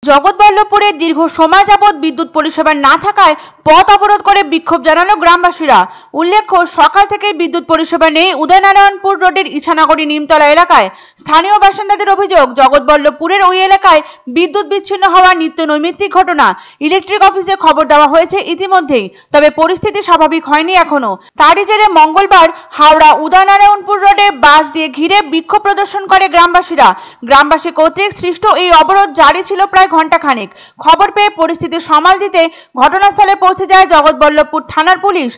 জগৎবল্লভপুরে দীর্ঘ সময় যাবৎ বিদ্যুৎ পরিষেবা না থাকায় পথ অবরোধ করে বিক্ষোভ জানালো গ্রামবাসীরা। উল্লেখ্য, সকাল থেকেই বিদ্যুৎ পরিষেবা নেই উদয়নারায়ণপুর রোডের ইছানগরী নিমতলা এলাকায়। স্থানীয় বাসিন্দাদের অভিযোগ, জগৎবল্লভপুরের ওই এলাকায় বিদ্যুৎ বিচ্ছিন্ন হওয়া নিত্য নৈমিত্তিক ঘটনা। ইলেকট্রিক অফিসে খবর দেওয়া হয়েছে ইতিমধ্যেই, তবে পরিস্থিতি স্বাভাবিক হয়নি এখনো। তারই জেরে মঙ্গলবার হাওড়া উদয়নারায়ণপুর রোডে বাস দিয়ে ঘিরে বিক্ষোভ প্রদর্শন করে গ্রামবাসীরা। গ্রামবাসী কর্তৃক সৃষ্ট এই অবরোধ জারি ছিল প্রায় ঘণ্টাখানেক। খবর পেয়ে পরিস্থিতি সামাল দিতে ঘটনাস্থলে পৌঁছে যায় জগৎবল্লভপুর থানার পুলিশ।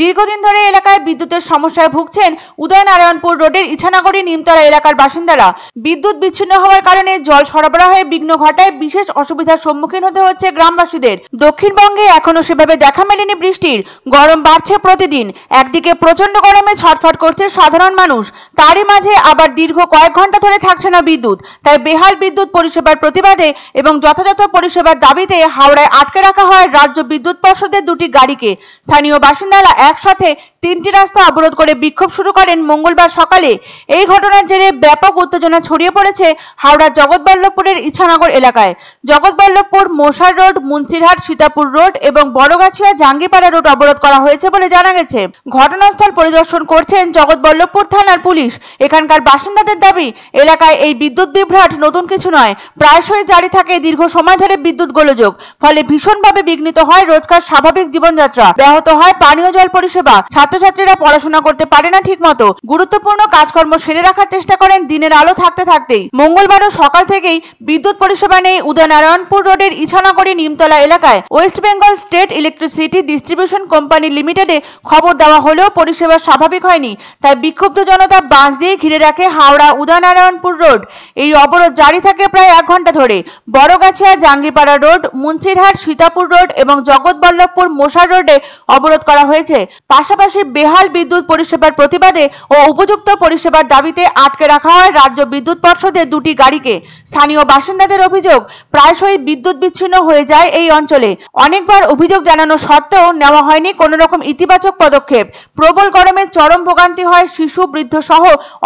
দীর্ঘদিন ধরে এলাকায় বিদ্যুতের সমস্যায় ভুগছেন উদয়নারায়ণপুর রোডের ইছানগরী নিমতলা এলাকার বাসিন্দারা। বিদ্যুৎ বিচ্ছিন্ন হওয়ার কারণে জল সরবরাহে বিঘ্ন ঘটায় বিশেষ অসুবিধার সম্মুখীন হতে হচ্ছে গ্রামবাসীদের। দক্ষিণবঙ্গে এখনো সেভাবে দেখা মেলেনি বৃষ্টির। গরম বাড়ছে প্রতিদিন। একদিকে প্রচন্ড গরমে ছটফট করছে সাধারণ মানুষ, তারই মাঝে আবার দীর্ঘ কয়েক ঘন্টা ধরে থাকছে না বিদ্যুৎ। তাই বেহাল বিদ্যুৎ পরিষেবার প্রতিবাদে এবং যথাযথ পরিষেবার দাবিতে হাওড়ায় আটকে রাখা হয় রাজ্য বিদ্যুৎ পর্ষদের দুটি গাড়িকে। স্থানীয় বাসিন্দারা একসাথে তিনটি রাস্তা অবরোধ করে বিক্ষোভ শুরু করেন মঙ্গলবার সকালে। এই ঘটনার জেরে ব্যাপক উত্তেজনা ছড়িয়ে পড়েছে হাওড়ার জগৎবল্লভপুরের ইছানগর এলাকায়। জগৎবল্লভপুর মোসার রোড, মুন্সিরহাট সীতাপুর রোড এবং বড়গাছিয়া জাঙ্গিপাড়া রোড অবরোধ করা হয়েছে বলে জানা গেছে। ঘটনাস্থল পরিদর্শন করছেন জগৎবল্লভপুর থানার পুলিশ। এখানকার বাসিন্দাদের দাবি, এলাকায় এই বিদ্যুৎ বিভ্রাট নতুন কিছু নয়। প্রায়শই জারি থাকে দীর্ঘ সময় ধরে বিদ্যুৎ গোলযোগ। ফলে ভীষণভাবে বিঘ্নিত হয় রোজকার স্বাভাবিক জীবনযাত্রা, ব্যাহত হয় পানীয় জল পরিষেবা, ছাত্রছাত্রীরা পড়াশোনা করতে পারে না ঠিকমতো, গুরুত্বপূর্ণ কাজকর্ম সেরে রাখার চেষ্টা করেন দিনের আলো থাকতে থাকতেই। মঙ্গলবারও সকাল থেকেই বিদ্যুৎ পরিষেবা নেই উদয়নারায়ণপুর রোডের ইছানগরী নিমতলা এলাকায়। West Bengal state electricity distribution company লিমিটেডে খবর দেওয়া হলেও পরিষেবা স্বাভাবিক হয়নি। তাই বিক্ষুব্ধ জনতা বাস দিয়ে ঘিরে রাখে হাওড়া উদয়নারায়ণপুর রোড। এই অবরোধ জারি থাকে প্রায় 1 ঘন্টা ধরে। বড়গাছিয়া জাঙ্গিপাড়া রোড, মুন্সিরহাট সীতাপুর রোড এবং জগৎবল্লভপুর মোসার রোডে অবরোধ করা হয়েছে। পাশাপাশি বেহাল বিদ্যুৎ পরিষেবার প্রতিবাদে ও উপযুক্ত পরিষেবার দাবিতে আটকে রাখা হয় রাজ্য বিদ্যুৎ পর্ষদের দুটি গাড়িকে। স্থানীয় বাসিন্দাদের অভিযোগ, প্রায়শই বিদ্যুৎ বিচ্ছিন্ন হয়ে যায় এই অঞ্চলে। অনেকবার অভিযোগ জানানো সত্ত্বেও নেওয়া হয়নি কোনো রকম ইতিবাচক পদক্ষেপ। প্রবল গরমে চরম ভোগান্তি হয় শিশু, বৃদ্ধ সহ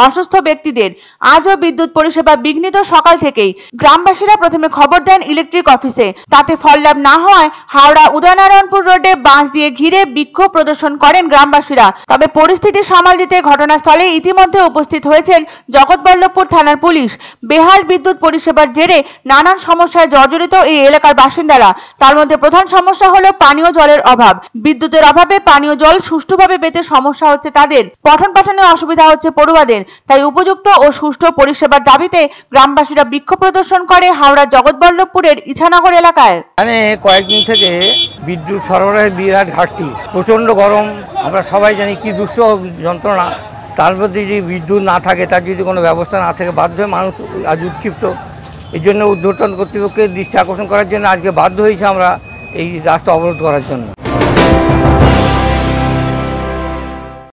অসুস্থ ব্যক্তিদের। আজও বিদ্যুৎ পরিষেবা বিঘ্নিত সকাল থেকেই। গ্রামবাসীরা প্রথমে খবর দেন ইলেকট্রিক অফিসে। তাতে ফল লাভ না হওয়ায় হাওড়া উদয়নারায়ণপুর রোডে বাস দিয়ে ঘিরে বিক্ষোভ প্রদর্শন করেন গ্রামবাসীরা। তবে পরিস্থিতি সামাল দিতে ঘটনাস্থলে ইতিমধ্যে উপস্থিত হয়েছেন জগৎবল্লভপুর থানার পুলিশ। বেহাল বিদ্যুৎ পরিষেবার জেরে নানান সমস্যায় জর্জরিত এই এলাকার বাসিন্দারা। তার মধ্যে প্রধান সমস্যা হলো পানীয় জলের অভাব। বিদ্যুতের অভাবে পানীয় জল সুষ্ঠুভাবে পেতে সমস্যা হচ্ছে তাদের। পঠন পাঠনে অসুবিধা হচ্ছে পড়ুয়াদের। তাই উপযুক্ত ও সুষ্ঠু পরিষেবার দাবিতে গ্রামবাসীরা বিক্ষোভ প্রদর্শন করে হাওড়ার জগৎবল্লভপুরের ইছানগর এলাকায়। কয়েকদিন থেকে বিদ্যুৎ সরবরাহের বিরাট ঘাটতি, প্রচণ্ড গরম, আমরা সবাই জানি কি দুঃসহ যন্ত্রণা। তার মধ্যে যদি বিদ্যুৎ না থাকে, তার যদি কোনো ব্যবস্থা না থাকে, বাধ্য হয়ে মানুষ আজ উৎক্ষিপ্ত। এই জন্য ঊর্ধ্বতন কর্তৃপক্ষের দৃষ্টি আকর্ষণ করার জন্য আজকে বাধ্য হয়েছে আমরা এই রাস্তা অবরোধ করার জন্য।